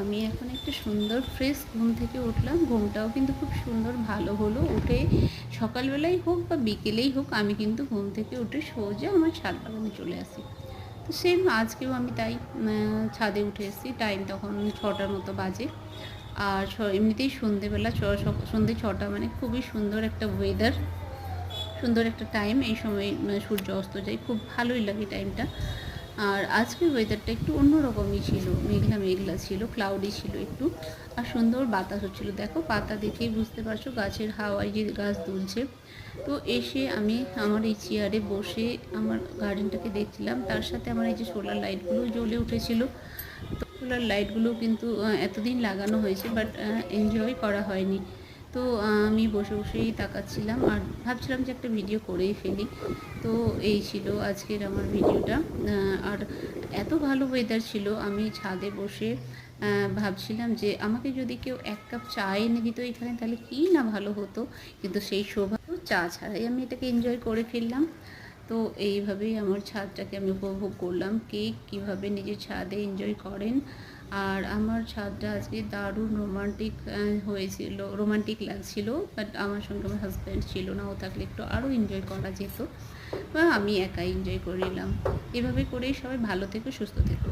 আমি এখন একটা সুন্দর ফ্রেশ ঘুম থেকে উঠলাম। ঘুমটাও কিন্তু খুব সুন্দর ভালো হলো। উঠে সকালবেলাই হোক বা বিকেলেই হোক আমি কিন্তু ঘুম থেকে উঠে সোজা আমার ছাদ বাগানে চলে আসি। তো সেম আজকেও আমি তাই ছাদে উঠে এসেছি। টাইম তখন ৬টার মতো বাজে। আর এমনিতেই সন্ধেবেলা সন্ধে ৬টা মানে খুবই সুন্দর একটা ওয়েদার, সুন্দর একটা টাইম। এই সময় সূর্য অস্ত যায়, খুব ভালোই লাগে টাইমটা। আর আজকের ওয়েদারটা একটু অন্যরকমই ছিল, মেঘলা মেঘলা ছিল, ক্লাউডি ছিল একটু, আর সুন্দর বাতাস হচ্ছিলো। দেখো পাতা দেখেই বুঝতে পারছো গাছের হাওয়ায় যে গাছ দুলছে। তো এসে আমি আমার এই চেয়ারে বসে আমার গার্ডেনটাকে দেখছিলাম, তার সাথে আমার এই যে সোলার লাইটগুলো জ্বলে উঠেছিল। তো সোলার লাইটগুলো কিন্তু এতদিন লাগানো হয়েছে, বাট এনজয় করা হয়নি। তো আমি বসে বসেই তাকাচ্ছিলাম আর ভাবছিলাম যে একটা ভিডিও করেই ফেলি। তো এই ছিল আজকের আমার ভিডিওটা। আর এত ভালো ওয়েদার ছিল, আমি ছাদে বসে ভাবছিলাম যে আমাকে যদি কেউ ১ কাপ চা এনে দিত এখানে, তাহলে কী না ভালো হতো। কিন্তু সেই সৌভাগ্য চা ছাড়াই আমি এটাকে এনজয় করে ফেললাম। তো এইভাবেই আমার ছাদটাকে আমি উপভোগ করলাম। কে কীভাবে নিজের ছাদে এনজয় করেন। আর আমার ছাদটা আজকে দারুণ রোমান্টিক হয়েছিল, রোমান্টিক লাগছিল। বাট আমার সঙ্গে আমার হাজব্যান্ড ছিল না, ও থাকলে একটু আরও এনজয় করা যেত, বা আমি একাই এনজয় করে নিলাম। এভাবে করেই সবাই ভালো থেকো, সুস্থ থেকো।